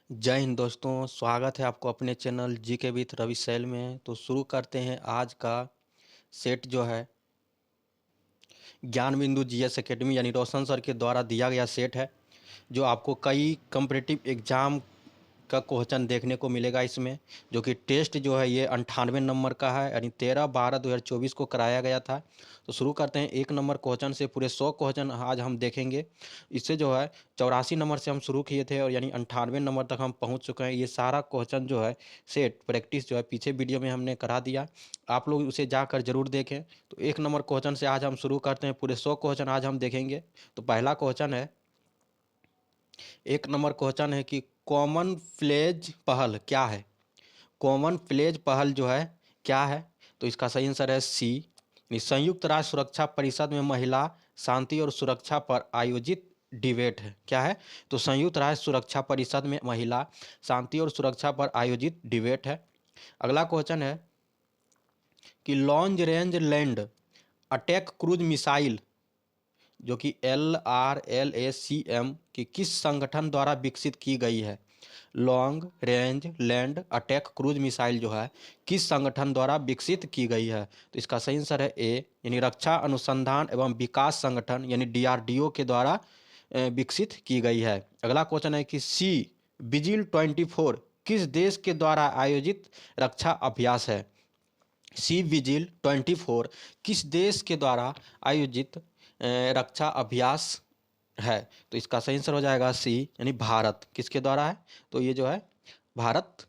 जय हिंद दोस्तों, स्वागत है आपको अपने channel GK with Ravi Sail में। तो शुरू करते हैं आज का सेट जो है ज्ञान बिंदु जीएस एकेडमी यानी रोशन सर के द्वारा दिया गया सेट है, जो आपको कई कम्पिटिटिव एग्ज़ाम का क्वेश्चन देखने को मिलेगा इसमें। जो कि टेस्ट जो है ये 98 नंबर का है, यानी 13/12/2024 को कराया गया था। तो शुरू करते हैं 1 नंबर क्वेश्चन से। पूरे 100 क्वेश्चन आज हम देखेंगे। इससे जो है 84 नंबर से हम शुरू किए थे और यानी 98 नंबर तक हम पहुंच चुके हैं। ये सारा क्वेश्चन जो है सेट प्रैक्टिस जो है पीछे वीडियो में हमने करा दिया, आप लोग उसे जाकर जरूर देखें। तो 1 नंबर क्वेश्चन से आज हम शुरू करते हैं। पूरे 100 क्वेश्चन आज हम देखेंगे। तो पहला क्वेश्चन है, 1 नंबर क्वेश्चन है कि कॉमन फ्लेज पहल क्या है। कॉमन फ्लेज पहल जो है क्या है। तो इसका सही आंसर है सी, संयुक्त राष्ट्र सुरक्षा परिषद में महिला शांति और सुरक्षा पर आयोजित डिबेट है। क्या है। तो संयुक्त राष्ट्र सुरक्षा परिषद में महिला शांति और सुरक्षा पर आयोजित डिबेट है। अगला क्वेश्चन है कि long range land attack cruise missile जो कि LRLACM की किस संगठन द्वारा विकसित की गई है। Long range land attack cruise missile जो है किस संगठन द्वारा विकसित की गई है। तो इसका सही आंसर है ए, यानी रक्षा अनुसंधान एवं विकास संगठन यानी DRDO के द्वारा विकसित की गई है। अगला क्वेश्चन है कि सी विजिल 24 किस देश के द्वारा आयोजित रक्षा अभ्यास है। सी विजिल 24 किस देश के द्वारा आयोजित रक्षा अभ्यास है। तो इसका सही आंसर हो जाएगा सी, यानी भारत किसके द्वारा है। तो ये जो है भारत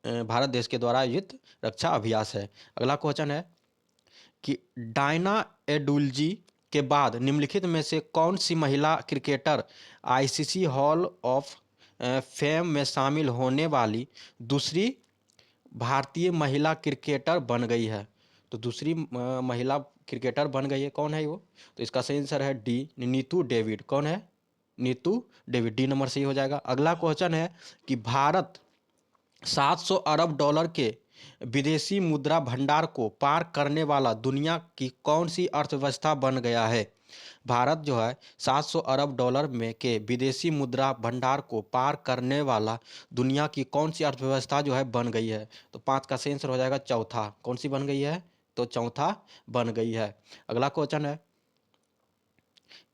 भारत देश के द्वारा आयोजित रक्षा अभ्यास है। अगला क्वेश्चन है कि डायना एडुल्जी के बाद निम्नलिखित में से कौन सी महिला cricketer ICC hall of fame में शामिल होने वाली दूसरी भारतीय महिला क्रिकेटर बन गई है। तो दूसरी महिला क्रिकेटर बन गई है, कौन है वो। तो इसका सही आंसर है डी, नीतू डेविड। कौन है। नीतू डेविड, डी नंबर सही हो जाएगा। अगला क्वेश्चन है कि भारत 700 अरब डॉलर के विदेशी मुद्रा भंडार को पार करने वाला दुनिया की कौन सी अर्थव्यवस्था बन गया है। भारत जो है 700 अरब डॉलर में के विदेशी मुद्रा भंडार को पार करने वाला दुनिया की कौन सी अर्थव्यवस्था जो है बन गई है। तो 5 का सही आंसर हो जाएगा चौथा। कौन सी बन गई है। तो चौथा बन गई है। अगला क्वेश्चन है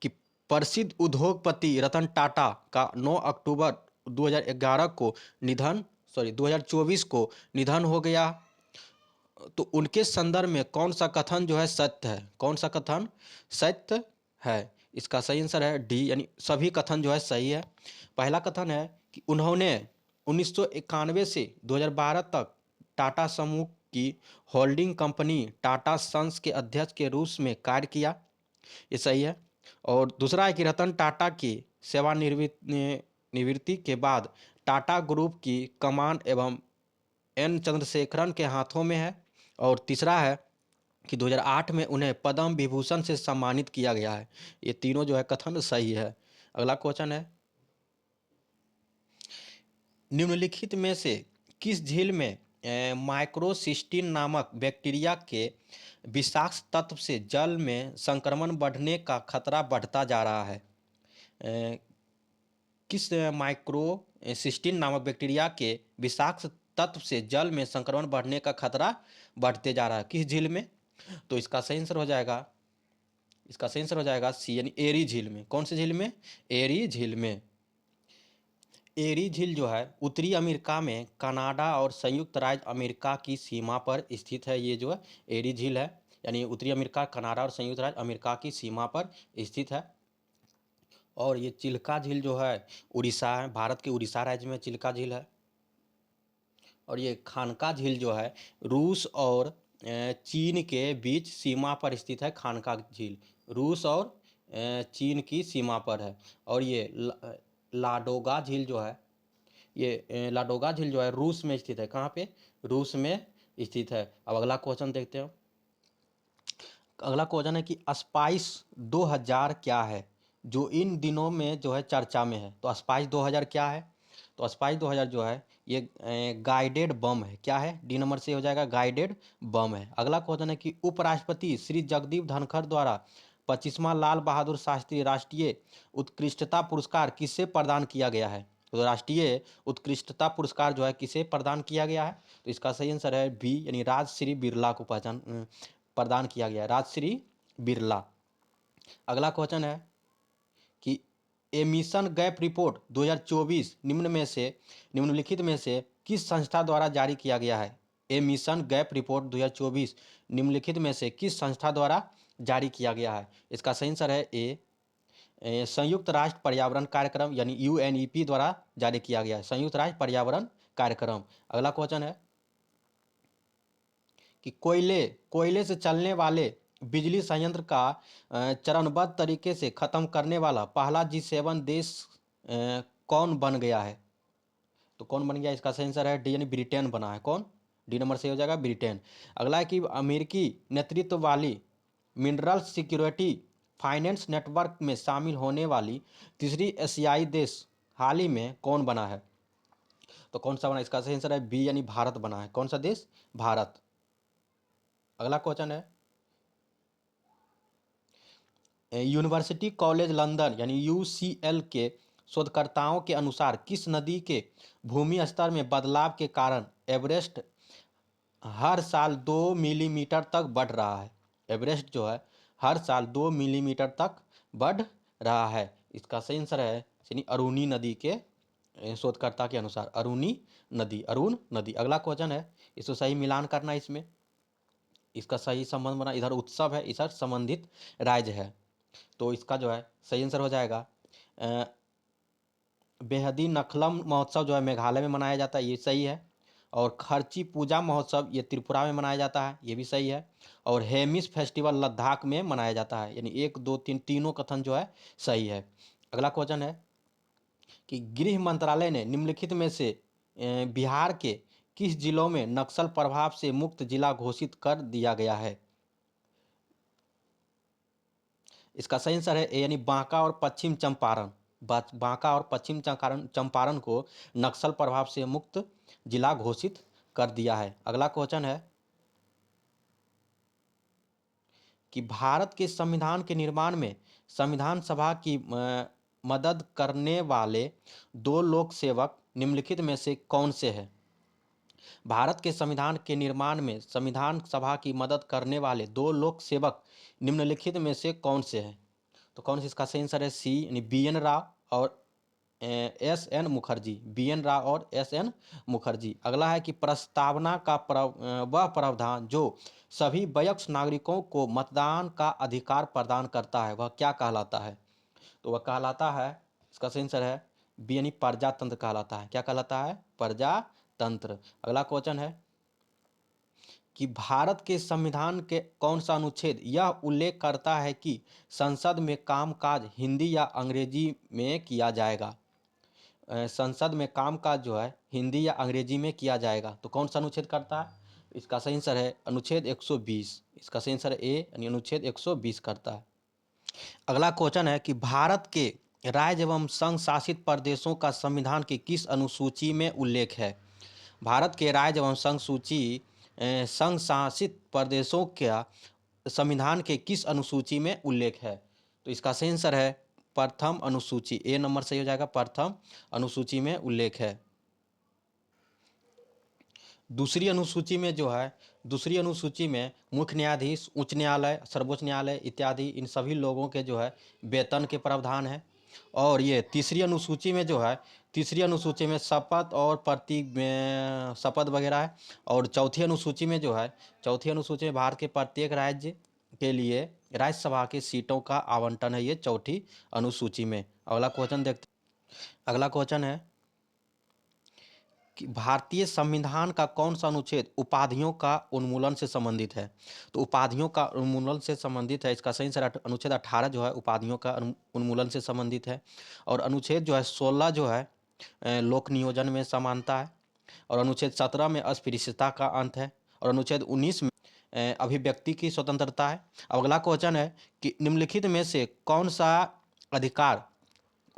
कि प्रसिद्ध उद्योगपति रतन टाटा का 9 अक्टूबर 2011 को निधन 2024 को निधन हो गया। तो उनके संदर्भ में कौन सा कथन जो है सत्य है। कौन सा कथन सत्य है। इसका सही आंसर है डी, यानी सभी कथन जो है सही है। पहला कथन है कि उन्होंने 1991 से 2012 तक टाटा समूह की होल्डिंग कंपनी टाटा सन्स के अध्यक्ष के रूप में कार्य किया। ये सही है। और दूसरा है कि रतन टाटा की निवृत्ति के बाद टाटा ग्रुप की कमान एवं N चंद्रशेखरन के हाथों में है। और तीसरा है कि 2008 में उन्हें पद्म विभूषण से सम्मानित किया गया है। ये तीनों जो है कथन सही है। अगला क्वेश्चन है, निम्नलिखित में से किस झील में माइक्रोसिस्टीन नामक बैक्टीरिया के विषाक्त तत्व से जल में संक्रमण बढ़ने का खतरा बढ़ता जा रहा है। किस माइक्रोसिस्टीन नामक बैक्टीरिया के विषाक्त तत्व से जल में संक्रमण बढ़ने का खतरा बढ़ते जा रहा है, किस झील में। तो इसका सही आंसर हो जाएगा सी, यानी एरी झील में। कौन सी झील में। एरी झील में। एरी झील जो है उत्तरी अमेरिका में कनाडा और संयुक्त राज्य अमेरिका की सीमा पर स्थित है। ये जो है एरी झील है, यानी उत्तरी अमेरिका, कनाडा और संयुक्त राज्य अमेरिका की सीमा पर स्थित है। और ये चिल्का झील जो है उड़ीसा है, भारत के उड़ीसा राज्य में चिल्का झील है। और ये खानका झील जो है रूस और चीन के बीच सीमा पर स्थित है। खानका झील रूस और चीन की सीमा पर है। और ये लाडोगा झील जो है, ये लाडोगा झील जो है रूस में स्थित है। कहाँ पे। रूस में स्थित है। अब अगला क्वेश्चन देखते हो। अगला क्वेश्चन है कि स्पाइस 2000 क्या है, जो इन दिनों में जो है चर्चा में है। तो स्पाइस 2000 क्या है। तो स्पाइस 2000 जो है ये गाइडेड बम है। क्या है। डी नंबर से हो जाएगा गाइडेड बम है। अगला क्वेश्चन है कि उपराष्ट्रपति श्री जगदीप धनखड़ द्वारा 25वां लाल बहादुर शास्त्री राष्ट्रीय उत्कृष्टता पुरस्कार किसे प्रदान किया गया है। तो राष्ट्रीय उत्कृष्टता पुरस्कार जो है किसे प्रदान किया गया है? तो इसका सही आंसर है बी, यानी राजश्री बिरला को प्रदान किया गया है, राजश्री बिरला। अगला क्वेश्चन है कि एमिशन गैप रिपोर्ट 2024 निम्नलिखित में से किस संस्था द्वारा जारी किया गया है? एमिशन गैप रिपोर्ट 2024 निम्नलिखित में से किस संस्था द्वारा जारी किया गया है? इसका सही आंसर है ए, संयुक्त राष्ट्र पर्यावरण कार्यक्रम यानी यूएनईपी द्वारा जारी किया गया है, संयुक्त राष्ट्र पर्यावरण कार्यक्रम। अगला क्वेश्चन है कि कोयले से चलने वाले बिजली संयंत्र का चरणबद्ध तरीके से खत्म करने वाला पहला G7 देश कौन बन गया है? तो कौन बन गया? इसका सही आंसर है डी, यानी ब्रिटेन बना है। कौन? डी नंबर से हो जाएगा ब्रिटेन। अगला है कि अमेरिकी नेतृत्व वाली मिनरल सिक्योरिटी फाइनेंस नेटवर्क में शामिल होने वाली तीसरी एशियाई देश हाल ही में कौन बना है? तो कौन सा बना? इसका सही आंसर है बी, यानी भारत बना है। कौन सा देश? भारत। अगला क्वेश्चन है यूनिवर्सिटी कॉलेज लंदन यानी यूसीएल के शोधकर्ताओं के अनुसार किस नदी के भूमि स्तर में बदलाव के कारण एवरेस्ट हर साल 2 मिलीमीटर तक बढ़ रहा है? एवरेस्ट जो है हर साल 2 मिलीमीटर तक बढ़ रहा है। इसका सही आंसर है यानी अरुणी नदी के शोधकर्ता के अनुसार अरुणी नदी, अरुण नदी। अगला क्वेश्चन है, इसको सही मिलान करना, इसमें इसका सही संबंध बना, इधर उत्सव है, इधर संबंधित राज्य है। तो इसका जो है सही आंसर हो जाएगा बेहदी नखलम महोत्सव जो है मेघालय में मनाया जाता है, ये सही है। और खर्ची पूजा महोत्सव ये त्रिपुरा में मनाया जाता है, ये भी सही है। और हेमिस फेस्टिवल लद्दाख में मनाया जाता है, यानी 1 2 3 तीनों कथन जो है सही है। अगला क्वेश्चन है कि गृह मंत्रालय ने निम्नलिखित में से बिहार के किस जिलों में नक्सल प्रभाव से मुक्त जिला घोषित कर दिया गया है? इसका सही आंसर है ए, यानी बांका और पश्चिम चंपारण। बांका और पश्चिम चंपारण को नक्सल प्रभाव से मुक्त जिला घोषित कर दिया है। अगला क्वेश्चन है कि भारत के संविधान के निर्माण में संविधान सभा की मदद करने वाले 2 लोक सेवक निम्नलिखित में से कौन से हैं? भारत के संविधान के निर्माण में संविधान सभा की मदद करने वाले 2 लोक सेवक निम्नलिखित में से कौन से हैं? तो कौन सा इसका सही आंसर है सी, यानी बी.एन. राव और एस.एन. मुखर्जी, बी.एन. राव और एस.एन. मुखर्जी। अगला है कि प्रस्तावना का वह प्रावधान जो सभी वयस्क नागरिकों को मतदान का अधिकार प्रदान करता है वह क्या कहलाता है? तो वह कहलाता है, इसका सही आंसर है बी, यानी प्रजातंत्र कहलाता है। क्या कहलाता है? प्रजातंत्र। अगला क्वेश्चन है कि भारत के संविधान के कौन सा अनुच्छेद यह उल्लेख करता है कि संसद में कामकाज हिंदी या अंग्रेजी में किया जाएगा? संसद में कामकाज जो है हिंदी या अंग्रेजी में किया जाएगा। तो कौन सा अनुच्छेद करता है? इसका सही आंसर है अनुच्छेद 120। इसका सही आंसर ए, यानी अनुच्छेद 120 करता है। अगला क्वेश्चन है कि भारत के राज्य एवं संघ शासित प्रदेशों का संविधान की किस अनुसूची में उल्लेख है? भारत के राज्य एवं संघ शासित प्रदेशों का संविधान के किस अनुसूची में उल्लेख है? तो इसका सही आंसर है प्रथम अनुसूची, ए नंबर सही हो जाएगा, प्रथम अनुसूची में उल्लेख है। दूसरी अनुसूची में जो है, दूसरी अनुसूची में मुख्य न्यायाधीश, उच्च न्यायालय, सर्वोच्च न्यायालय इत्यादि इन सभी लोगों के जो है वेतन के प्रावधान है। और ये तीसरी अनुसूची में जो है, तीसरी अनुसूची में शपथ और शपथ वगैरह है। और चौथी अनुसूची में जो है, चौथी अनुसूची में भारत के प्रत्येक राज्य के लिए राज्यसभा की सीटों का आवंटन है, ये चौथी अनुसूची में। अगला क्वेश्चन देखते हैं। अगला क्वेश्चन है कि भारतीय संविधान का कौन सा अनुच्छेद उपाधियों का उन्मूलन से संबंधित है? तो उपाधियों का उन्मूलन से संबंधित है, इसका सही आंसर अनुच्छेद 18 जो है उपाधियों का उन्मूलन से संबंधित है। और अनुच्छेद जो है 16 जो है लोक नियोजन में समानता है। और अनुच्छेद 17 में अस्पृश्यता का अंत है। और अनुच्छेद 19 में अभिव्यक्ति की स्वतंत्रता है। अब अगला क्वेश्चन है कि निम्नलिखित में से कौन सा अधिकार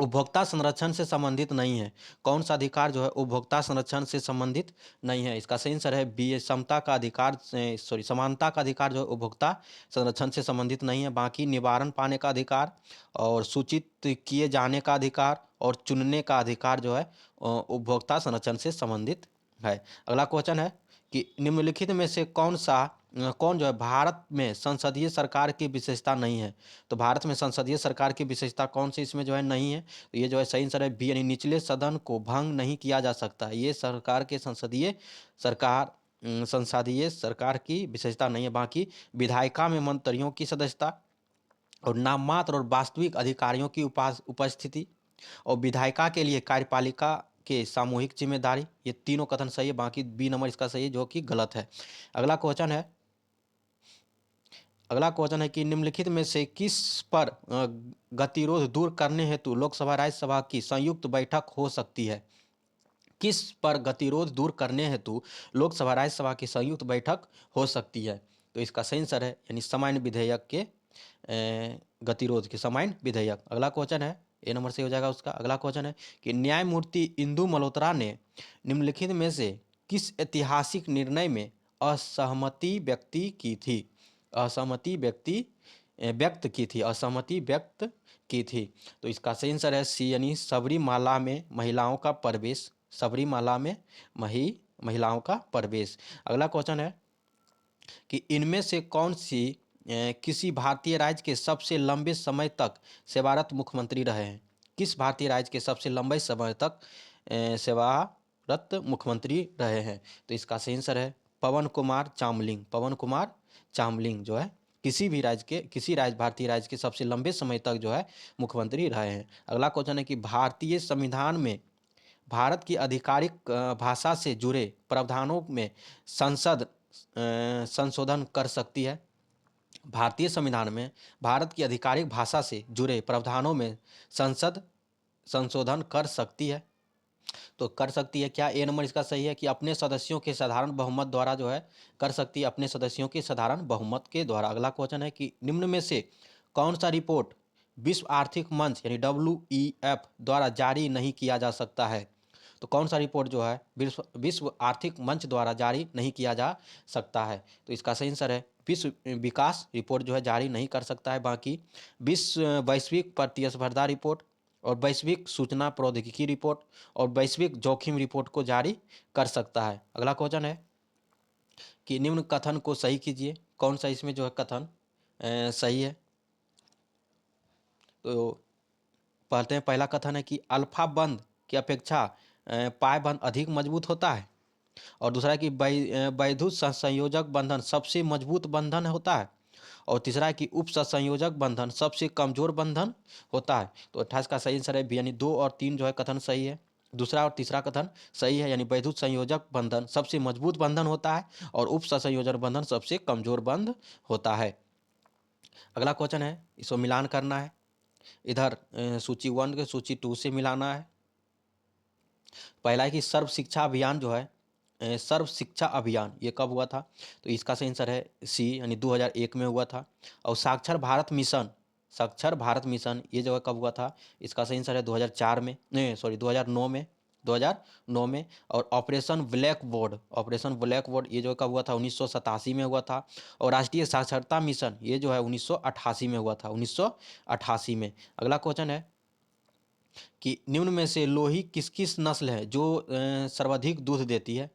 उपभोक्ता संरक्षण से संबंधित नहीं है। कौन सा अधिकार जो है उपभोक्ता संरक्षण से संबंधित नहीं है? इसका सही आंसर है बी, समता का अधिकार, सॉरी, समानता का अधिकार जो है उपभोक्ता संरक्षण से संबंधित नहीं है। बाकी निवारण पाने का अधिकार और सूचित किए जाने का अधिकार और चुनने का अधिकार जो है उपभोक्ता संरक्षण से संबंधित है। अगला क्वेश्चन है कि निम्नलिखित में से कौन जो है भारत में संसदीय सरकार की विशेषता नहीं है? तो भारत में संसदीय सरकार की विशेषता कौन सी इसमें जो है नहीं है? तो ये जो है सही आंसर है बी, यानी निचले सदन को भंग नहीं किया जा सकता। ये सरकार के संसदीय सरकार की विशेषता नहीं है। बाकी विधायिका में मंत्रियों की सदस्यता और नाम मात्र और वास्तविक अधिकारियों की उपस्थिति और विधायिका के लिए कार्यपालिका के सामूहिक जिम्मेदारी, ये तीनों कथन सही है। बाकी बी नंबर इसका सही है जो कि गलत है। अगला क्वेश्चन है कि निम्नलिखित में से किस पर गतिरोध दूर करने हेतु लोकसभा राज्यसभा की संयुक्त बैठक हो सकती है? किस पर गतिरोध दूर करने हेतु लोकसभा राज्यसभा की संयुक्त बैठक हो सकती है? तो इसका सही आंसर है यानी सामान्य विधेयक के गतिरोध के सामान्य विधेयक। अगला क्वेश्चन है, ए नंबर से हो जाएगा उसका। अगला क्वेश्चन है कि न्यायमूर्ति इंदु मल्होत्रा ने निम्नलिखित में से किस ऐतिहासिक निर्णय में असहमति व्यक्ति की थी? असहमति व्यक्त की थी। तो इसका सही आंसर है सी, यानी सबरीमाला में महिलाओं का प्रवेश। सबरीमाला में महिलाओं का प्रवेश। अगला क्वेश्चन है कि इनमें से कौन सी किसी भारतीय राज्य के सबसे लंबे समय तक सेवारत मुख्यमंत्री रहे हैं? किस भारतीय राज्य के सबसे लंबे समय तक सेवारत मुख्यमंत्री रहे हैं? तो इसका सही आंसर है पवन कुमार चामलिंग। पवन कुमार चामलिंग जो है किसी भारतीय राज्य के सबसे लंबे समय तक जो है मुख्यमंत्री रहे हैं। अगला क्वेश्चन है कि भारतीय संविधान में भारत की आधिकारिक भाषा से जुड़े प्रावधानों में संसद संशोधन कर सकती है? भारतीय संविधान में भारत की आधिकारिक भाषा से जुड़े प्रावधानों में संसद संशोधन कर सकती है? तो कर सकती है क्या? ए नंबर इसका सही है कि अपने सदस्यों के साधारण बहुमत द्वारा जो है कर सकती है, अपने सदस्यों के साधारण बहुमत के द्वारा। अगला क्वेश्चन है कि निम्न में से कौन सा रिपोर्ट विश्व आर्थिक मंच यानी WEF द्वारा जारी नहीं किया जा सकता है? तो कौन सा रिपोर्ट जो है विश्व आर्थिक मंच द्वारा जारी नहीं किया जा सकता है? तो इसका सही आंसर है विश्व विकास रिपोर्ट जो है जारी नहीं कर सकता है। बाकी वैश्विक प्रतिस्पर्धा रिपोर्ट और वैश्विक सूचना प्रौद्योगिकी रिपोर्ट और वैश्विक जोखिम रिपोर्ट को जारी कर सकता है। अगला क्वेश्चन है कि निम्न कथन को सही कीजिए। कौन सा इसमें जो है कथन सही है? तो पढ़ते हैं। पहला कथन है कि अल्फा बंध की अपेक्षा पाई बंध अधिक मजबूत होता है। और दूसरा है कि वैद्युत संयोजक बंधन सबसे मजबूत बंधन होता है। और तीसरा है कि उप संयोजक बंधन सबसे कमजोर बंधन होता है। तो 28 का सही आंसर है बी, यानी 2 और 3 जो है कथन सही है। दूसरा और तीसरा कथन सही है, यानी वैद्युत संयोजक बंधन सबसे मजबूत बंधन होता है और उप संयोजक बंधन सबसे कमजोर बंध होता है। अगला क्वेश्चन है, इसको मिलान करना है। इधर सूची 1 के सूची 2 से मिलाना है। पहला है कि सर्व शिक्षा अभियान जो है सर्व शिक्षा अभियान ये कब हुआ था? तो इसका सही आंसर है सी, यानी 2001 में हुआ था। और साक्षर भारत मिशन ये जो है कब हुआ था? इसका सही आंसर है 2004 में, नहीं सॉरी 2009 में। और ऑपरेशन ब्लैक बोर्ड ये जो है कब हुआ था? 1987 में हुआ था। और राष्ट्रीय साक्षरता मिशन ये जो है 1988 में हुआ था, 1988 में। अगला क्वेश्चन है कि निम्न में से लोही किस किस नस्ल है जो सर्वाधिक दूध देती है?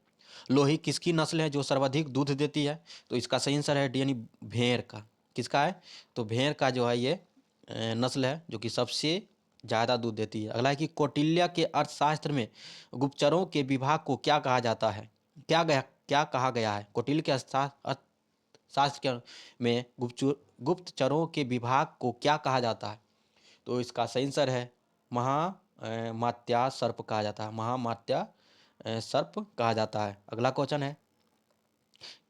लोही किसकी नस्ल है जो सर्वाधिक दूध देती है? तो इसका सही आंसर है डी, यानी भेड़ का। किसका है? तो भेड़ का जो है ये नस्ल है जो कि सबसे ज़्यादा दूध देती है। अगला है कि कौटिल्य के अर्थशास्त्र में गुप्तचरों के विभाग को क्या कहा जाता है? क्या कहा गया है? कौटिल्य के अर्थशास्त्र में गुप्तचरों के विभाग को क्या कहा जाता है? तो इसका सही आंसर है महामात्या सर्प कहा जाता है। महामात्या सर्प कहा जाता है। अगला क्वेश्चन है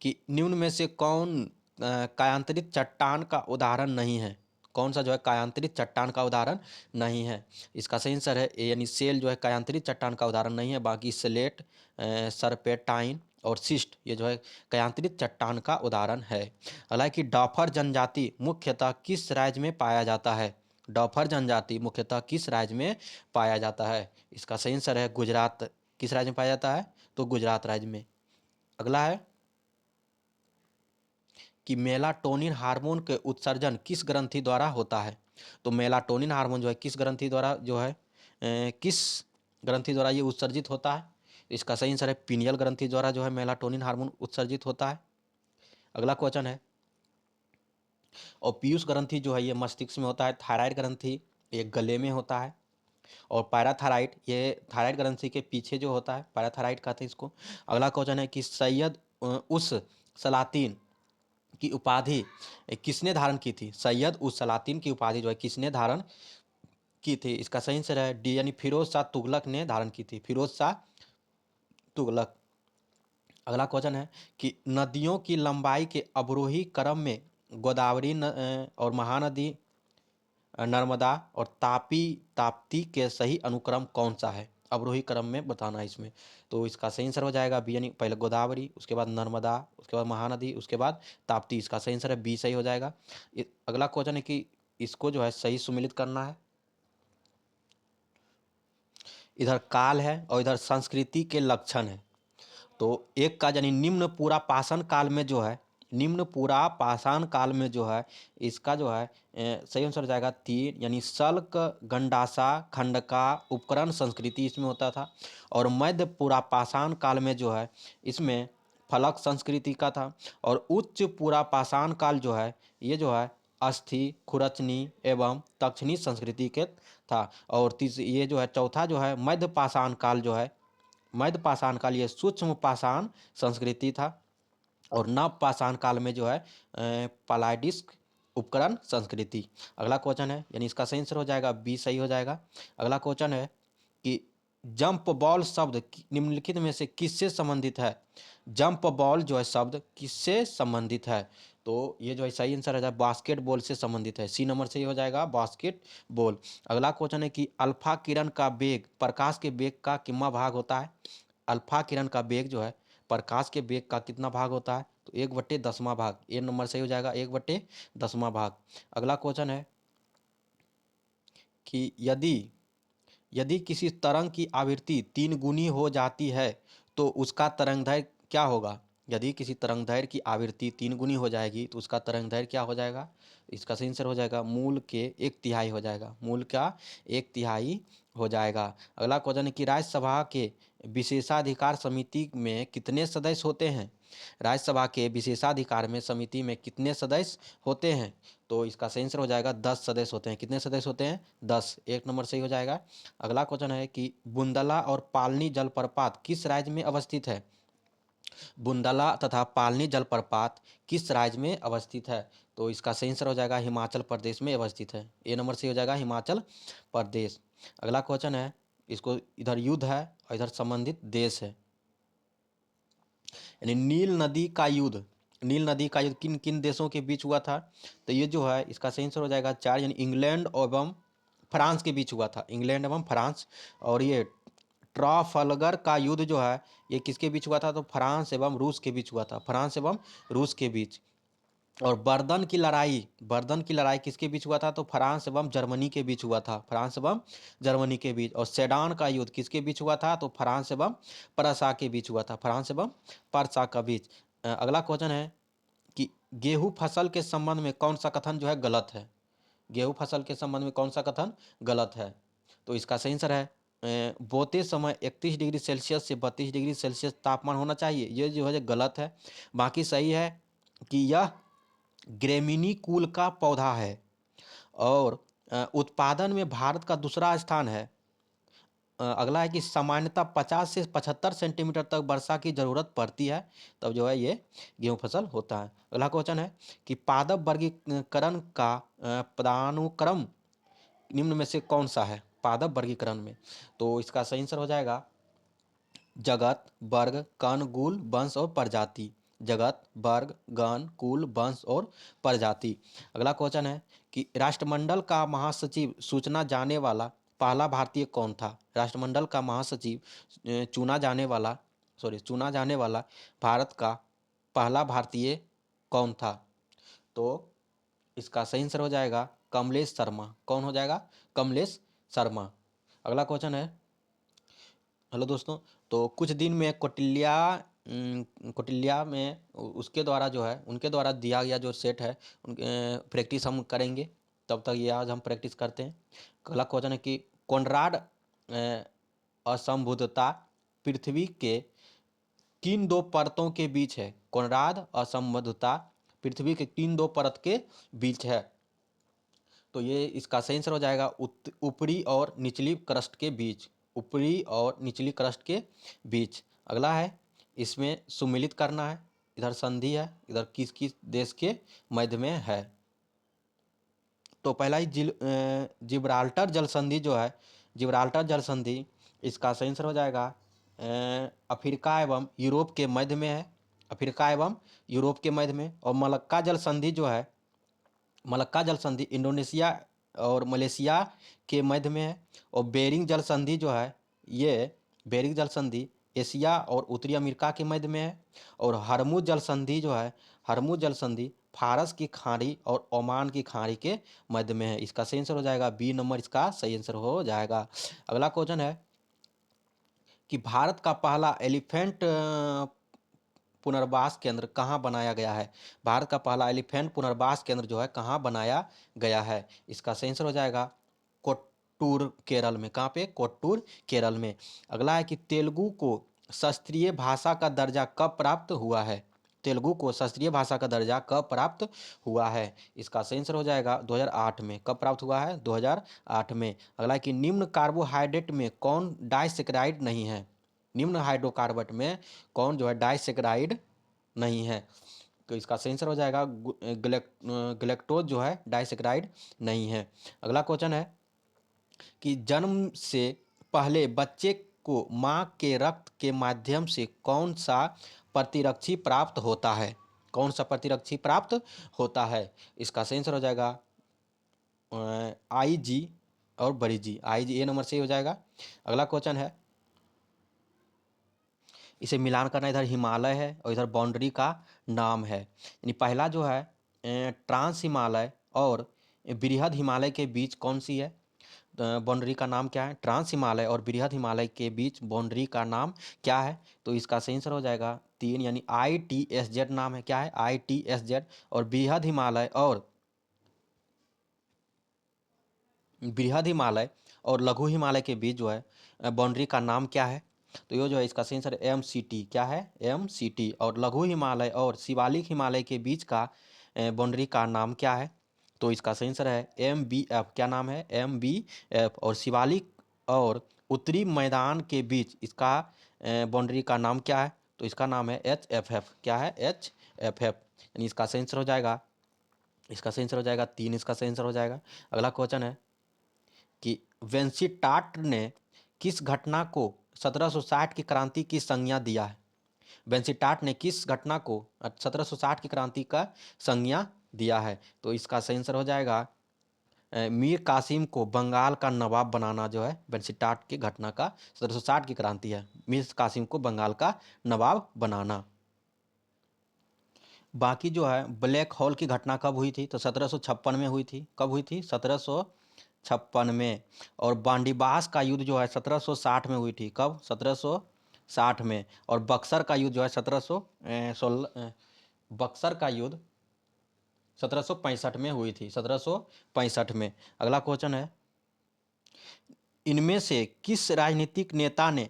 कि निम्न में से कौन कायांतरित चट्टान का उदाहरण नहीं है? कौन सा जो है कायांतरित चट्टान का उदाहरण नहीं है? इसका सही आंसर है ए, यानी सेल जो है कायांतरित चट्टान का उदाहरण नहीं है। बाकी स्लेट, सरपेटाइन और सिस्ट ये जो है कायांतरित चट्टान का उदाहरण है। हालांकि डॉफर जनजाति मुख्यतः किस राज्य में पाया जाता है? डॉफर जनजाति मुख्यतः किस राज्य में पाया जाता है? इसका सही आंसर है गुजरात। किस राज्य में पाया जाता है? तो गुजरात राज्य में। अगला है कि मेलाटोनिन हार्मोन के उत्सर्जन किस ग्रंथि द्वारा होता है? तो मेलाटोनिन हार्मोन जो है किस ग्रंथि द्वारा जो है किस ग्रंथि द्वारा ये उत्सर्जित होता है? इसका सही आंसर है पीनियल ग्रंथि द्वारा जो है मेलाटोनिन हार्मोन उत्सर्जित होता है। अगला क्वेश्चन है, और पीयूष ग्रंथि जो है ये मस्तिष्क में होता है। थायराइड ग्रंथि ये गले में होता है। और पैराथायराइड ये थायराइड ग्रंथि के पीछे जो होता है, पैराथायराइड कहते हैं इसको। अगला क्वेश्चन है कि सैयद उस सलातीन की उपाधि किसने धारण की थी? सैयद उस सलातीन की उपाधि जो है किसने धारण की थी? इसका सही आंसर है डी, यानी फिरोज शाह तुगलक ने धारण की थी। फिरोज शाह तुगलक। अगला क्वेश्चन है कि नदियों की लंबाई के अवरोही क्रम में गोदावरी और महानदी, नर्मदा और ताप्ती के सही अनुक्रम कौन सा है? अवरोही क्रम में बताना है इसमें। तो इसका सही आंसर हो जाएगा बी, यानी पहले गोदावरी, उसके बाद नर्मदा, उसके बाद महानदी, उसके बाद ताप्ती। इसका सही आंसर है बी, सही हो जाएगा। अगला क्वेश्चन है कि इसको जो है सही सुमिलित करना है। इधर काल है और इधर संस्कृति के लक्षण है। तो एक का यानी निम्न पूरा पाषाण काल में जो है, निम्न पूरा पाषाण काल में जो है इसका जो है सही आंसर हो जाएगा 3, यानी शल्क, गंडासा, खंडका, उपकरण संस्कृति इसमें होता था। और मध्य पूरा पाषाण काल में जो है इसमें फलक संस्कृति का था। और उच्च पूरा पाषाण काल जो है ये जो है अस्थि, खुरचनी एवं तक्षणी संस्कृति के था। और ये जो है चौथा जो है मध्य पाषाण काल जो है, मध्य पाषाण काल ये सूक्ष्म पाषाण संस्कृति था। और नव पाषाण काल में जो है पलाइडिस्क उपकरण संस्कृति। अगला क्वेश्चन है, यानी इसका सही आंसर हो जाएगा बी, सही हो जाएगा। अगला क्वेश्चन है कि जंप बॉल शब्द निम्नलिखित में से किससे संबंधित है? जंप बॉल जो है शब्द किससे संबंधित है? तो ये जो है सही आंसर है बास्केटबॉल से संबंधित है। सी नंबर सही हो जाएगा बास्केट बॉल। अगला क्वेश्चन है कि अल्फा किरण का वेग प्रकाश के वेग का कितना भाग होता है? अल्फा किरण का वेग जो है प्रकाश के वेग का कितना भाग होता है? तो 1/10वां भाग। ए नंबर सही हो जाएगा 1/10वां भाग। अगला क्वेश्चन है कि यदि यदि किसी तरंग की आवृत्ति 3 गुनी हो जाती है तो उसका तरंगदैर्घ्य क्या होगा? यदि किसी तरंगदैर्घ्य की आवृत्ति 3 गुनी हो जाएगी तो उसका तरंगदैर्घ्य क्या हो जाएगा? इसका सही आंसर हो जाएगा मूल के 1/3 हो जाएगा। मूल का 1/3 हो जाएगा। अगला क्वेश्चन है कि राज्यसभा के विशेषाधिकार समिति में कितने सदस्य होते हैं? राज्यसभा के विशेषाधिकार में समिति में कितने सदस्य होते हैं? तो इसका सही आंसर हो जाएगा 10 सदस्य होते हैं। कितने सदस्य होते हैं? 10। एक नंबर सही हो जाएगा। अगला क्वेश्चन है कि बुंदला और पालनी जलप्रपात किस राज्य में अवस्थित है? बुंदला तथा पालनी जलप्रपात किस राज्य में अवस्थित है? तो इसका सही आंसर हो जाएगा हिमाचल प्रदेश में अवस्थित है। ए नंबर सही हो जाएगा हिमाचल प्रदेश। अगला क्वेश्चन है, इसको इधर युद्ध है और इधर संबंधित देश है, यानी नील नदी का युद्ध। नील नदी का युद्ध किन किन देशों के बीच हुआ था? तो ये जो है इसका सही आंसर हो जाएगा 4, यानी इंग्लैंड एवं फ्रांस के बीच हुआ था। इंग्लैंड एवं फ्रांस। और ये ट्राफलगर का युद्ध जो है ये किसके बीच हुआ था? तो फ्रांस एवं रूस के बीच हुआ था। फ्रांस एवं रूस के बीच। और बर्दन की लड़ाई किसके बीच हुआ था? तो फ्रांस एवं जर्मनी के बीच हुआ था। फ्रांस एवं जर्मनी के बीच। और सेडान का युद्ध किसके बीच हुआ था? तो फ्रांस एवं प्रसा के बीच हुआ था। फ्रांस एवं प्रसा के बीच। अगला क्वेश्चन है कि गेहूं फसल के संबंध में कौन सा कथन जो है गलत है? गेहूं फसल के संबंध में कौन सा कथन गलत है? तो इसका सही आंसर है बोते समय 31 डिग्री सेल्सियस से 32 डिग्री सेल्सियस तापमान होना चाहिए। ये जो है गलत है। बाकी सही है कि यह ग्रेमिनी कुल का पौधा है। और उत्पादन में भारत का दूसरा स्थान है। अगला है कि सामान्यतः 50 से 75 सेंटीमीटर तक वर्षा की जरूरत पड़ती है, तब जो है ये गेहूं फसल होता है। अगला क्वेश्चन है कि पादप वर्गीकरण का पदानुक्रम निम्न में से कौन सा है? पादप वर्गीकरण में। तो इसका सही आंसर हो जाएगा जगत, वर्ग, कण, कुल, वंश और प्रजाति। जगत, वर्ग, गण, कुल, वंश और प्रजाति। अगला क्वेश्चन है कि राष्ट्रमंडल का महासचिव सूचना जाने वाला पहला भारतीय कौन था? राष्ट्रमंडल का महासचिव चुना जाने वाला भारत का पहला भारतीय कौन था? तो इसका सही आंसर हो जाएगा कमलेश शर्मा। कौन हो जाएगा? कमलेश शर्मा। अगला क्वेश्चन है, हेलो दोस्तों, तो कुछ दिन में कौटिल्या में उसके द्वारा जो है, उनके द्वारा दिया गया जो सेट है, प्रैक्टिस हम करेंगे। तब तक ये आज हम प्रैक्टिस करते हैं। अगला क्वेश्चन है कि कोनराड असंबुद्धता पृथ्वी के किन दो परतों के बीच है? कोनराड असंबद्धता पृथ्वी के किन दो परत के बीच है? तो ये इसका सही आंसर हो जाएगा ऊपरी और निचली क्रस्ट के बीच। ऊपरी और निचली क्रस्ट के बीच। अगला है, इसमें सुमिलित करना है। इधर संधि है, इधर किस किस देश के मध्य में है? तो पहला ही जिब्राल्टर जल संधि जो है, जिब्राल्टर जल संधि, इसका सही आंसर हो जाएगा अफ्रीका एवं यूरोप के मध्य में है। अफ्रीका एवं यूरोप के मध्य में। और मलक्का जल संधि जो है, मलक्का जल संधि इंडोनेशिया और मलेशिया के मध्य में है। और बेरिंग जल संधि जो है, ये बेरिंग जल संधि एशिया और उत्तरी अमेरिका के मध्य में है। और हरमुज जल संधि जो है, हरमुज जल संधि फारस की खाड़ी और ओमान की खाड़ी के मध्य में है। इसका सही आंसर हो जाएगा बी नंबर, इसका सही आंसर हो जाएगा। अगला क्वेश्चन है कि भारत का पहला एलिफेंट पुनर्वास केंद्र कहाँ बनाया गया है? भारत का पहला एलिफेंट पुनर्वास केंद्र जो है कहाँ बनाया गया है? इसका सही आंसर हो जाएगा कोट्टूर केरल में। कहाँ पे? कोट्टूर केरल में। अगला है कि तेलुगु को शास्त्रीय भाषा का दर्जा कब प्राप्त हुआ है? तेलुगु को शास्त्रीय भाषा का दर्जा कब प्राप्त हुआ है? इसका सही आंसर हो जाएगा 2008 में। कब प्राप्त हुआ है? 2008 में। अगला है कि निम्न कार्बोहाइड्रेट में कौन डाइसेकेराइड नहीं है? निम्न हाइड्रोकार्बन में कौन जो है डाइसेकेराइड नहीं है? तो इसका सही आंसर हो जाएगा ग्लेक्टोज जो है डाइसेकेराइड नहीं है। अगला क्वेश्चन है कि जन्म से पहले बच्चे को मां के रक्त के माध्यम से कौन सा प्रतिरक्षी प्राप्त होता है? कौन सा प्रतिरक्षी प्राप्त होता है? इसका सही आंसर हो जाएगा आईजी और बड़ी जी। आईजी ए नंबर से हो जाएगा। अगला क्वेश्चन है, इसे मिलान करना, इधर हिमालय है और इधर बाउंड्री का नाम है। यानी पहला जो है ट्रांस हिमालय और बृहद हिमालय के बीच कौन सी है? बाउंड्री का नाम क्या है? ट्रांस हिमालय और बृहद हिमालय के बीच बाउंड्री का नाम क्या है? तो इसका सही आंसर हो जाएगा 3, यानी ITSZ नाम है। क्या है? ITSZ। और बृहद हिमालय और लघु हिमालय के बीच जो है बाउंड्री का नाम क्या है? तो ये जो है इसका सही आंसर MCT। क्या है? MCT। और लघु हिमालय और शिवालिक हिमालय के बीच का बाउंड्री का नाम क्या है? तो इसका सही आंसर है MBF। क्या नाम है? MBF। और शिवालिक और उत्तरी मैदान के बीच इसका बाउंड्री का नाम क्या है? तो इसका नाम है HFF। क्या है? HFF। यानी इसका सही आंसर हो जाएगा, इसका सही आंसर हो जाएगा 3। इसका सही आंसर हो जाएगा। अगला क्वेश्चन है कि वेंसिटाट ने किस घटना को 1760 की क्रांति की संज्ञा दिया है? वेंसिटाट ने किस घटना को 1760 की क्रांति का संज्ञा दिया है? तो इसका सही आंसर हो जाएगा मीर कासिम को बंगाल का नवाब बनाना जो है वेंसिटाट की घटना का 1760 की क्रांति है। मीर कासिम को बंगाल का नवाब बनाना। बाकी जो है ब्लैक होल की घटना कब हुई थी? तो 1756 में हुई थी। कब हुई थी? 1756 में। और बांडीबास का युद्ध जो है 1760 में हुई थी। कब? 1760 में। और बक्सर का युद्ध जो है 1716 बक्सर का युद्ध 1765 में हुई थी। 1765 में। अगला क्वेश्चन है, इनमें से किस राजनीतिक नेता ने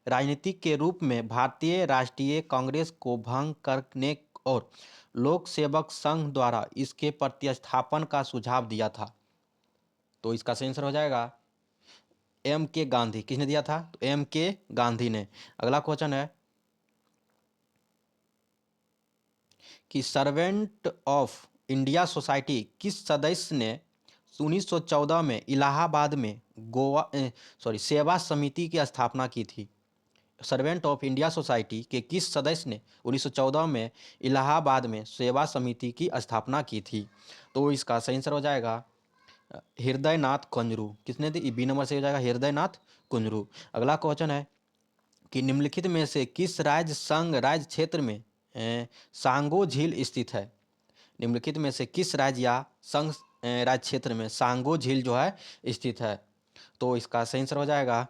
राजनीतिक के रूप में भारतीय राष्ट्रीय कांग्रेस को भंग करने और लोक सेवक संघ द्वारा इसके प्रतिस्थापन का सुझाव दिया था? तो इसका सही आंसर हो जाएगा MK गांधी। किसने दिया था? तो MK गांधी ने। अगला क्वेश्चन है कि सर्वेंट ऑफ इंडिया सोसाइटी किस सदस्य ने 1914 में इलाहाबाद में सेवा समिति की स्थापना की थी? सर्वेंट ऑफ इंडिया सोसाइटी के किस सदस्य ने 1914 में इलाहाबाद में सेवा समिति की स्थापना की थी? तो इसका सही आंसर हो जाएगा हृदयनाथ कुंजरू। किसने दी? बी नंबर से हो जाएगा हृदयनाथ कुंजरू। अगला क्वेश्चन है कि निम्नलिखित में से किस राज्य संघ राज्य क्षेत्र में सांगो झील स्थित है? निम्नलिखित में से किस राज्य या संघ राज्य क्षेत्र में सांगो झील जो है स्थित है? तो इसका सही आंसर हो जाएगा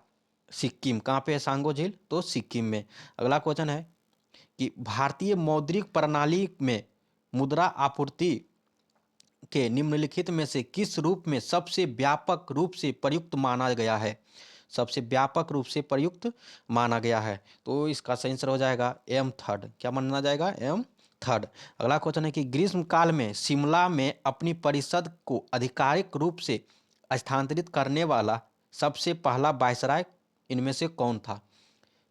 सिक्किम। कहाँ पे है सांगो झील? तो सिक्किम में। अगला क्वेश्चन है कि भारतीय मौद्रिक प्रणाली में मुद्रा आपूर्ति के निम्नलिखित में से किस रूप में सबसे व्यापक रूप से प्रयुक्त माना गया है? सबसे व्यापक रूप से प्रयुक्त माना गया है, तो इसका सही आंसर हो जाएगा एम थर्ड। क्या माना जाएगा? M third. अगला क्वेश्चन है कि ग्रीष्म काल में शिमला में अपनी परिषद को आधिकारिक रूप से स्थानांतरित करने वाला सबसे पहला वायसराय इनमें से कौन था?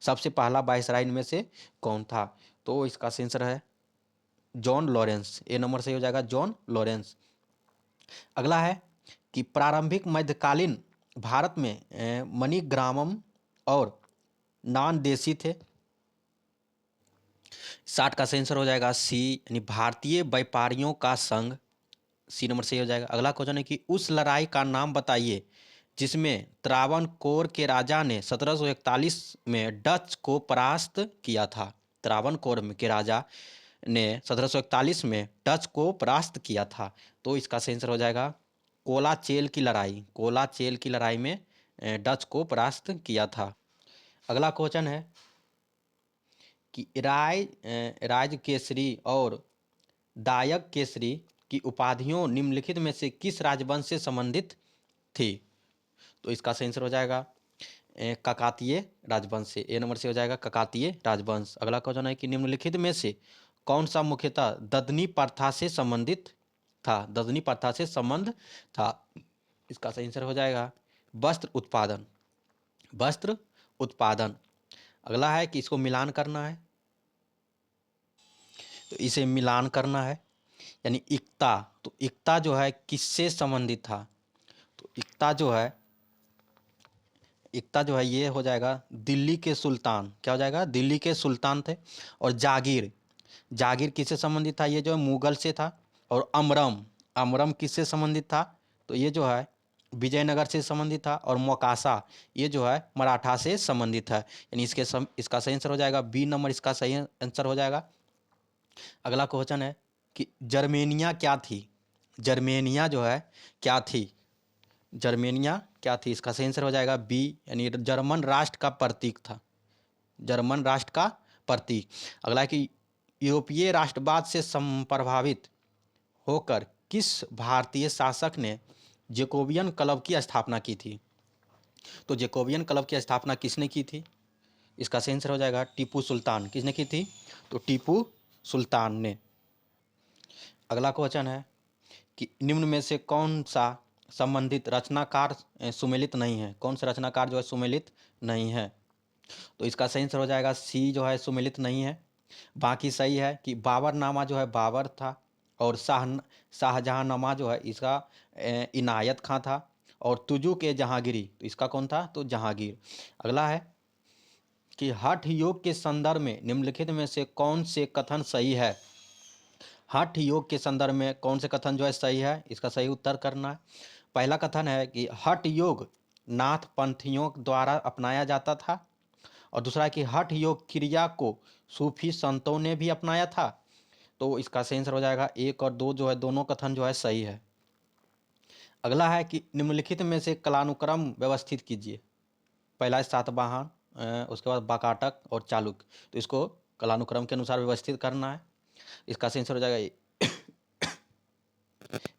सबसे पहला वायसराय इनमें से कौन था? तो इसका सही आंसर है जॉन लॉरेंस। ए नंबर सही हो जाएगा जॉन लॉरेंस। अगला है कि प्रारंभिक मध्यकालीन भारत में मणिग्रामम और नान देशी थे। 60 का आंसर हो जाएगा सी, यानी भारतीय व्यापारियों का संघ। सी नंबर सही हो जाएगा। अगला क्वेश्चन है कि उस लड़ाई का नाम बताइए जिसमें त्रावणकोर के राजा ने 1741 में डच को परास्त किया था। त्रावणकोर के राजा ने 1741 में डच को परास्त किया था, तो इसका सही आंसर हो जाएगा कोलाचेल की लड़ाई। कोलाचेल की लड़ाई में डच को परास्त किया था। अगला क्वेश्चन है कि राज केसरी और दायक केसरी की उपाधियों निम्नलिखित में से किस राजवंश से संबंधित थी? तो इसका सही आंसर हो जाएगा काकातीय राजवंश से। ए नंबर से हो जाएगा काकातीय राजवंश। अगला क्वेश्चन है कि निम्नलिखित में से कौन सा मुख्यतः ददनी प्रथा से संबंधित था? ददनी प्रथा से संबंध था। इसका सही आंसर हो जाएगा वस्त्र उत्पादन। वस्त्र उत्पादन। अगला है कि इसको मिलान करना है, तो इसे मिलान करना है, यानी इक्ता। तो इक्ता जो है किससे संबंधित था? तो इक्ता जो है ये हो जाएगा दिल्ली के सुल्तान। क्या हो जाएगा? दिल्ली के सुल्तान थे। और जागीर, जागीर किससे संबंधित था? ये जो है मुगल से था। और अमरम, अमरम किससे संबंधित था? तो ये जो है विजयनगर से संबंधित था। और मोकासा ये जो है मराठा से संबंधित है, यानी इसका सही आंसर हो जाएगा बी नंबर, इसका सही आंसर हो जाएगा। अगला क्वेश्चन है कि जर्मेनिया क्या थी? जर्मेनिया जो है क्या थी? जर्मेनिया क्या थी? इसका सही आंसर हो जाएगा बी, यानी जर्मन राष्ट्र का प्रतीक था। जर्मन राष्ट्र का प्रतीक। अगला है कि यूरोपीय राष्ट्रवाद से प्रभावित होकर किस भारतीय शासक ने जैकोबियन क्लब की स्थापना की थी? तो जैकोबियन क्लब की स्थापना किसने की थी? इसका सही आंसर हो जाएगा टीपू सुल्तान। किसने की थी? तो टीपू सुल्तान ने। अगला क्वेश्चन है कि निम्न में से कौन सा संबंधित रचनाकार सुमेलित नहीं है? कौन सा रचनाकार जो है सुमेलित नहीं है? तो इसका सही आंसर हो जाएगा सी जो है सुमेलित नहीं है। बाकी सही है कि बाबरनामा जो है बाबर था। और शाहजहांनामा जो है इसका इनायत खां था। और तुजुक ए जहांगीरी, तो इसका कौन था? तो जहांगीर। अगला है कि हठ योग के संदर्भ में निम्नलिखित में से कौन से कथन सही है? हठ योग के संदर्भ में कौन से कथन जो है सही है? इसका सही उत्तर करना है। पहला कथन है कि हठ योग नाथ पंथियों द्वारा अपनाया जाता था। और दूसरा है कि हठ योग क्रिया को सूफी संतों ने भी अपनाया था। तो इसका सही आंसर हो जाएगा एक और दो जो है दोनों कथन जो है सही है। अगला है कि निम्नलिखित में से कालानुक्रम व्यवस्थित कीजिए। पहला है सातवाहन, उसके बाद वाकाटक और चालुक्य, तो इसको कालानुक्रम के अनुसार व्यवस्थित करना है। इसका सही आंसर हो जाएगा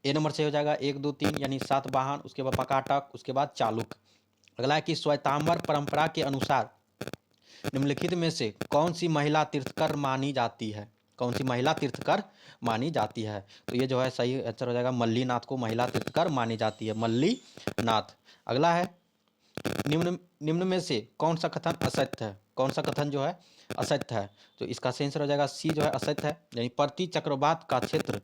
ए नंबर से हो जाएगा 1 2 3, यानी सातवाहन, उसके बाद वाकाटक, उसके बाद चालुक्य। अगला है कि श्वेतांबर परंपरा के अनुसार निम्नलिखित में से कौन सी महिला तीर्थकर मानी जाती है? कौन सी महिला तीर्थकर मानी जाती है? तो ये जो है सही आंसर हो जाएगा मल्ली नाथ को महिला तीर्थकर मानी जाती है, मल्ली नाथ। अगला है निम्न निम्न में से कौन सा कथन असत्य है? कौन सा कथन जो है असत्य है? तो इसका सही आंसर हो जाएगा सी जो है असत्य है, यानी प्रति चक्रवात का क्षेत्र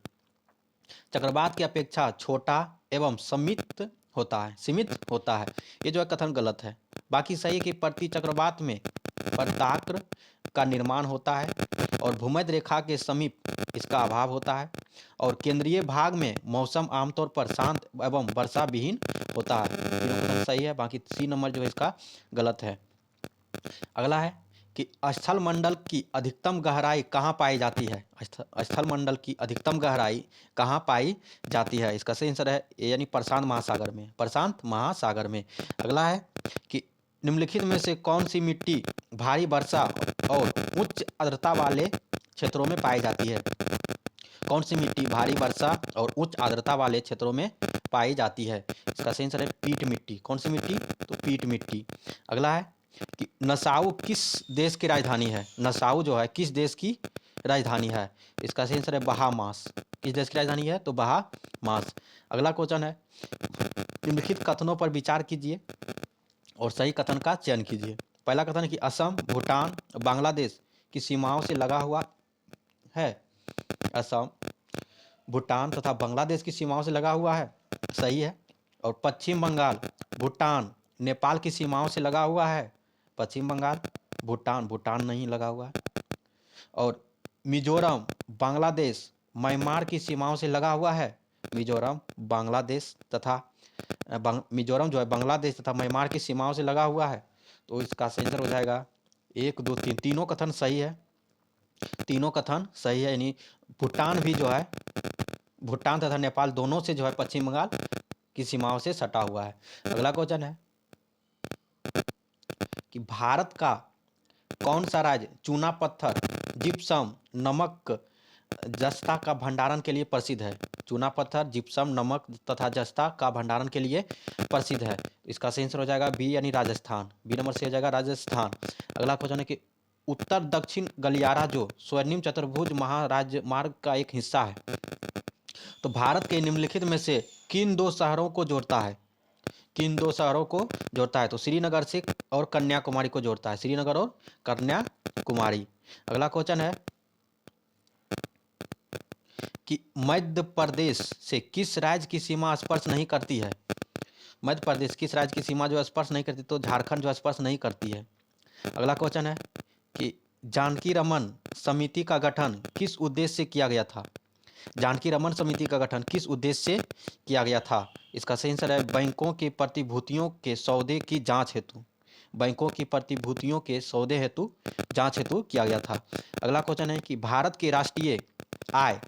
चक्रवात की अपेक्षा छोटा एवं सीमित होता है। ये जो है कथन गलत है। बाकी सही है कि प्रति चक्रवात में पर्ताक्र का निर्माण होता है और भूमध्य रेखा के समीप इसका अभाव होता है। और केंद्रीय भाग में मौसम आमतौर पर शांत एवं वर्षा विहीन होता है। तीनों कथन सही है, बाकी सी नंबर जो है इसका गलत है। अगला है कि स्थल मंडल की अधिकतम गहराई कहाँ पाई जाती है? स्थल मंडल की अधिकतम गहराई कहाँ पाई जाती है? इसका सही आंसर है ए यानी प्रशांत महासागर में। प्रशांत महासागर में। अगला है कि निम्नलिखित में से कौन सी मिट्टी भारी वर्षा और उच्च आर्द्रता वाले क्षेत्रों में पाई जाती है? कौन सी मिट्टी भारी वर्षा और उच्च आर्द्रता वाले क्षेत्रों में पाई जाती है? इसका सही आंसर है पीट मिट्टी। कौन सी मिट्टी? तो पीट मिट्टी। अगला है कि नसाउ किस देश की राजधानी है? नसाउ जो है किस देश की राजधानी है? इसका सही आंसर है बहामास। किस देश की राजधानी है? तो बहामास। अगला क्वेश्चन है निम्नलिखित कथनों पर विचार कीजिए और सही कथन का चयन कीजिए। पहला कथन है कि असम, भूटान, बांग्लादेश की सीमाओं से लगा हुआ है। असम, भूटान तथा बांग्लादेश की सीमाओं से लगा हुआ है, सही है। और पश्चिम बंगाल, भूटान, नेपाल की सीमाओं से लगा हुआ है। पश्चिम बंगाल, भूटान, भूटान नहीं लगा हुआ है। और मिजोरम, बांग्लादेश, म्यांमार की सीमाओं से लगा हुआ है। मिजोरम, बांग्लादेश तथा मिजोरम जो है बांग्लादेश तथा म्यांमार की सीमाओं से लगा हुआ है। तो इसका सही आंसर हो जाएगा 1, 2, 3। तीनों कथन सही है। तीनों कथन सही है, यानी भूटान भी जो है, भूटान तथा नेपाल दोनों से जो है पश्चिम बंगाल की सीमाओं से सटा हुआ है। अगला क्वेश्चन है कि भारत का कौन सा राज्य चूना पत्थर, जिप्सम, नमक, जस्ता का भंडारण के लिए प्रसिद्ध है? चूना पत्थर, जिप्सम, नमक तथा जस्ता का भंडारण के लिए प्रसिद्ध है। इसका सही आंसर हो जाएगा बी यानी राजस्थान। बी नंबर से हो जाएगा राजस्थान। अगला क्वेश्चन है कि उत्तर दक्षिण गलियारा जो स्वर्णिम चतुर्भुज महाराजमार्ग का एक हिस्सा है, तो भारत के निम्नलिखित में से किन दो शहरों को जोड़ता है? किन दो शहरों को जोड़ता है? तो श्रीनगर से और कन्याकुमारी को जोड़ता है। श्रीनगर और कन्याकुमारी। अगला क्वेश्चन है कि मध्य प्रदेश से किस राज्य की सीमा स्पर्श नहीं करती है? मध्य प्रदेश किस राज्य की सीमा जो स्पर्श नहीं करती? तो झारखंड जो स्पर्श नहीं करती है। अगला क्वेश्चन है कि जानकी रमन समिति का गठन किस उद्देश्य से किया गया था? जानकी रमन समिति का गठन किस उद्देश्य से किया गया था? इसका सही आंसर है बैंकों के प्रतिभूतियों के सौदे की जांच हेतु। बैंकों की प्रतिभूतियों के सौदे हेतु जांच हेतु किया गया था। अगला क्वेश्चन है कि भारत की राष्ट्रीय आय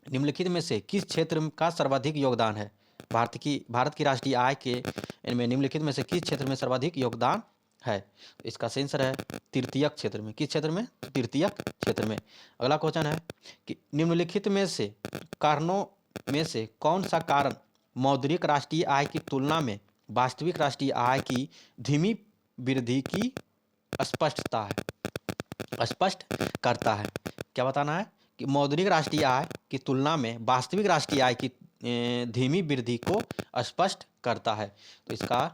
निम्नलिखित में से किस क्षेत्र का सर्वाधिक योगदान है? भारत की राष्ट्रीय आय के इनमें निम्नलिखित में से किस क्षेत्र में सर्वाधिक योगदान है? इसका सही आंसर है तृतीयक क्षेत्र में। किस क्षेत्र में? तृतीयक क्षेत्र में। अगला क्वेश्चन है कि निम्नलिखित में से कारणों में से कौन सा कारण मौद्रिक राष्ट्रीय आय की तुलना में वास्तविक राष्ट्रीय आय की धीमी वृद्धि की स्पष्टता है, स्पष्ट करता है? क्या बताना है कि मौद्रिक राष्ट्रीय आय की तुलना में वास्तविक राष्ट्रीय आय की धीमी वृद्धि को स्पष्ट करता है। तो इसका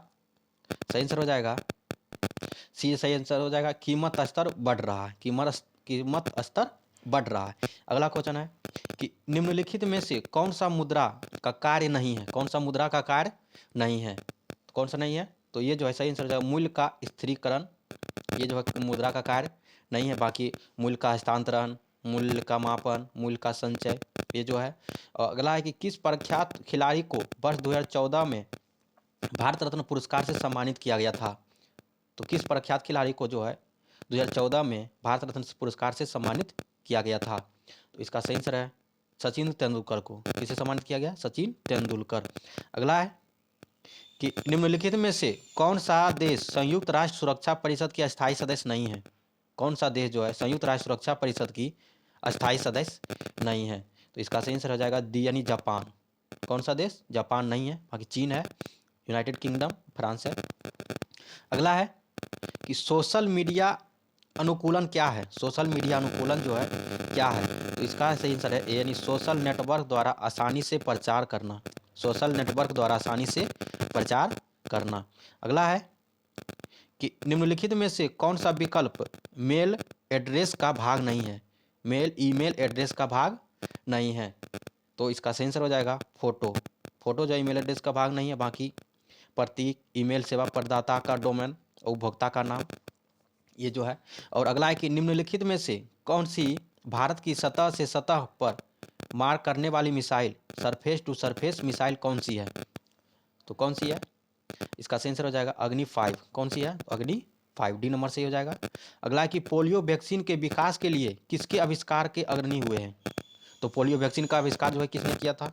सही आंसर हो जाएगा सी। सही आंसर हो जाएगा कीमत स्तर बढ़ रहा है। कीमत स्तर बढ़ रहा है। अगला क्वेश्चन है कि निम्नलिखित में से कौन सा मुद्रा का कार्य नहीं है? कौन सा मुद्रा का कार्य नहीं है? कौन सा नहीं है? तो ये जो है सही आंसर हो जाएगा मूल्य का स्थिरीकरण। ये जो है मुद्रा का कार्य नहीं है। बाकी मूल्य का हस्तांतरण, मूल्य का मापन, मूल्य का संचय, ये जो है। और अगला है कि किस प्रख्यात खिलाड़ी को वर्ष 2014 में भारत रत्न पुरस्कार से सम्मानित किया गया था? तो किस प्रख्यात खिलाड़ी को जो है 2014 में भारत रत्न पुरस्कार से सम्मानित किया गया था? तो इसका सही आंसर है सचिन तेंदुलकर को। किसे सम्मानित किया गया? सचिन तेंदुलकर। अगला है कि निम्नलिखित में से कौन सा देश संयुक्त राष्ट्र सुरक्षा परिषद की अस्थायी सदस्य नहीं है? कौन सा देश जो है संयुक्त राष्ट्र सुरक्षा परिषद की अस्थायी सदस्य नहीं है? तो इसका सही आंसर हो जाएगा डी यानी जापान। कौन सा देश? जापान नहीं है। बाकी चीन है, यूनाइटेड किंगडम, फ्रांस है। अगला है कि सोशल मीडिया अनुकूलन क्या है? सोशल मीडिया अनुकूलन जो है क्या है? तो इसका सही आंसर है ए यानी सोशल नेटवर्क द्वारा आसानी से प्रचार करना। सोशल नेटवर्क द्वारा आसानी से प्रचार करना। अगला है कि निम्नलिखित में से कौन सा विकल्प मेल एड्रेस का भाग नहीं है? ईमेल एड्रेस का भाग नहीं है। तो इसका सही आंसर हो जाएगा फोटो। फोटो जो ईमेल एड्रेस का भाग नहीं है। बाकी प्रतीक, ईमेल सेवा प्रदाता का डोमेन, उपभोक्ता का नाम, ये जो है। और अगला है कि निम्नलिखित में से कौन सी भारत की सतह से सतह पर मार करने वाली missile, surface to surface missile कौन सी है? तो कौन सी है? इसका सही आंसर हो जाएगा अग्नि 5। कौन सी है? अग्नि 5D नंबर सही हो जाएगा। अगला है कि पोलियो वैक्सीन के विकास के लिए किसके आविष्कार के अग्रणी हुए हैं? तो पोलियो वैक्सीन का आविष्कार जो है किसने किया था?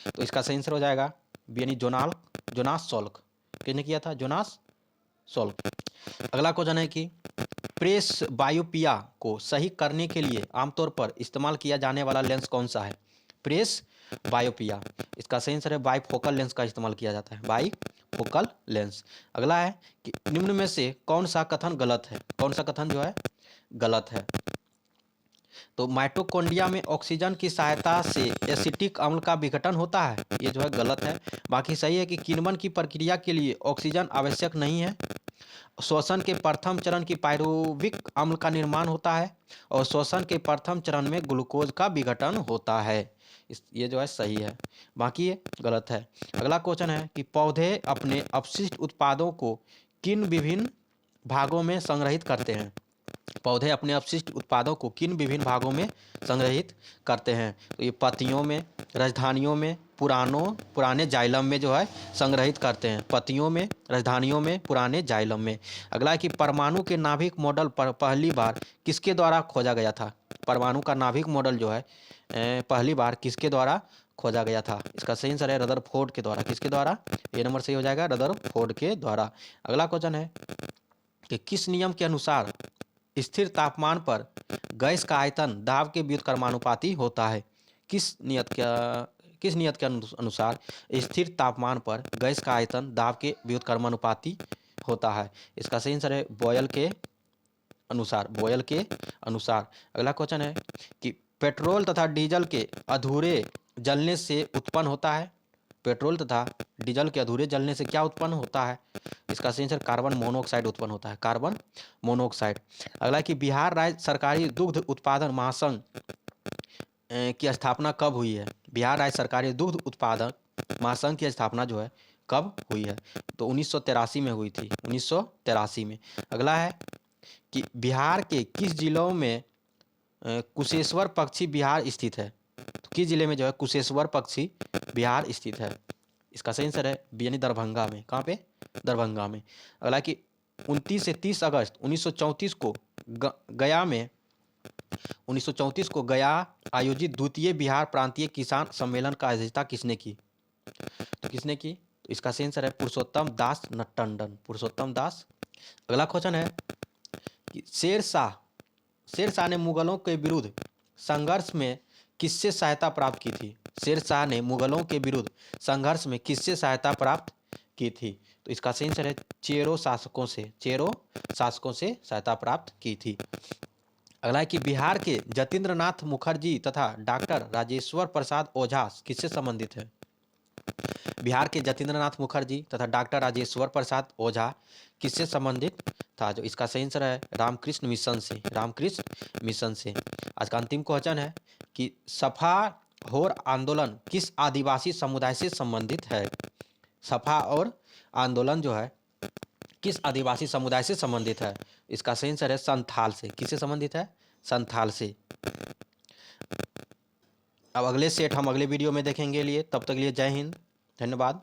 तो इसका सही आंसर हो जाएगा बी यानी जोनास सॉल्क। किसने किया था? Jonas Salk. अगला क्वेश्चन है कि प्रेस बायोपिया को सही करने के लिए आमतौर पर इस्तेमाल किया जाने वाला लेंस कौन सा है? प्रेस बायोपिया, इसका सही आंसर है बाईफोकल लेंस का इस्तेमाल किया जाता है, बाईफोकल लेंस। अगला है कि निम्न में से कौन सा कथन गलत है? कौन सा कथन जो है गलत है? तो माइटोकॉन्ड्रिया में ऑक्सीजन की सहायता से एसिटिक अम्ल का विघटन होता है, ये जो है गलत है। बाकी सही है कि किण्वन की प्रक्रिया के लिए ऑक्सीजन आवश्यक नहीं है। श्वसन के प्रथम चरण की पायरुविक अम्ल का निर्माण होता है और श्वसन के प्रथम चरण में ग्लूकोज का विघटन होता है। ये जो है सही है, बाकी ये गलत है। अगला क्वेश्चन है कि पौधे अपने अपशिष्ट उत्पादों को किन विभिन्न भागों में संग्रहित करते हैं? पौधे अपने अपशिष्ट उत्पादों को किन विभिन्न भागों में संग्रहित करते हैं? तो ये पत्तियों में, राजधानियों में, पुराने जाइलम में जो है संग्रहित करते हैं। पत्तियों में, राजधानियों में, पुराने जाइलम में। अगला है कि परमाणु के नाभिक मॉडल पर पहली बार किसके द्वारा खोजा गया था? परमाणु का नाभिक मॉडल जो है पहली बार किसके द्वारा खोजा गया था? इसका सही आंसर है रदरफोर्ड के द्वारा। किसके द्वारा? ये नंबर सही हो जाएगा, रदरफोर्ड के द्वारा। अगला क्वेश्चन है कि किस नियम के अनुसार स्थिर तापमान पर गैस का आयतन दाब के व्युत्क्रमानुपाती होता है? किस नियत के अनुसार स्थिर तापमान पर गैस का आयतन दाब के व्युत्क्रमानुपाती होता है? इसका सही आंसर है बॉयल के अनुसार। अगला क्वेश्चन है कि पेट्रोल तथा डीजल के अधूरे जलने से उत्पन्न होता है? पेट्रोल तथा डीजल के अधूरे जलने से क्या उत्पन्न होता है? इसका सही आंसर कार्बन मोनोऑक्साइड उत्पन्न होता है, कार्बन मोनोऑक्साइड। अगला कि बिहार राज्य सरकारी दुग्ध उत्पादन महासंघ की स्थापना कब हुई है? बिहार राज्य सरकारी दुग्ध उत्पादन महासंघ की स्थापना जो है कब हुई है? तो 1983 में हुई थी, 1983 में। अगला है कि बिहार के किस जिलों में कुशेश्वर पक्षी विहार स्थित है? तो किस जिले में जो है कुशेश्वर पक्षी विहार स्थित है? इसका सही आंसर है बी यानी दरभंगा में। कहाँ पे? दरभंगा में। अगला कि 29 से 30 अगस्त 1934 को गया आयोजित द्वितीय बिहार प्रांतीय किसान सम्मेलन का अध्यक्षता किसने की? तो किसने की? तो इसका सही आंसर है पुरुषोत्तम दास टंडन, पुरुषोत्तम दास। अगला क्वेश्चन है कि शेर शाह ने मुगलों के विरुद्ध संघर्ष में किससे सहायता प्राप्त की थी? शेर शाह ने मुगलों के विरुद्ध संघर्ष में किससे सहायता प्राप्त की थी? तो इसका सही आंसर है चेरो शासकों से सहायता प्राप्त की थी। अगला है कि बिहार के जतीन्द्रनाथ मुखर्जी तथा डॉक्टर राजेश्वर प्रसाद ओझा किससे संबंधित है? बिहार के जतीन्द्रनाथ मुखर्जी तथा डॉक्टर राजेश्वर प्रसाद ओझा किससे संबंधित था? जो इसका सही आंसर है रामकृष्ण मिशन से। आज का अंतिम क्वेश्चन है कि सफा और आंदोलन किस आदिवासी समुदाय से संबंधित है? सफा और आंदोलन जो है किस आदिवासी समुदाय से संबंधित है? इसका सही आंसर है संथाल से। किससे संबंधित है? संथाल से। अब अगले सेट हम अगले वीडियो में देखेंगे लिए, तब तक के लिए जय हिंद, धन्यवाद।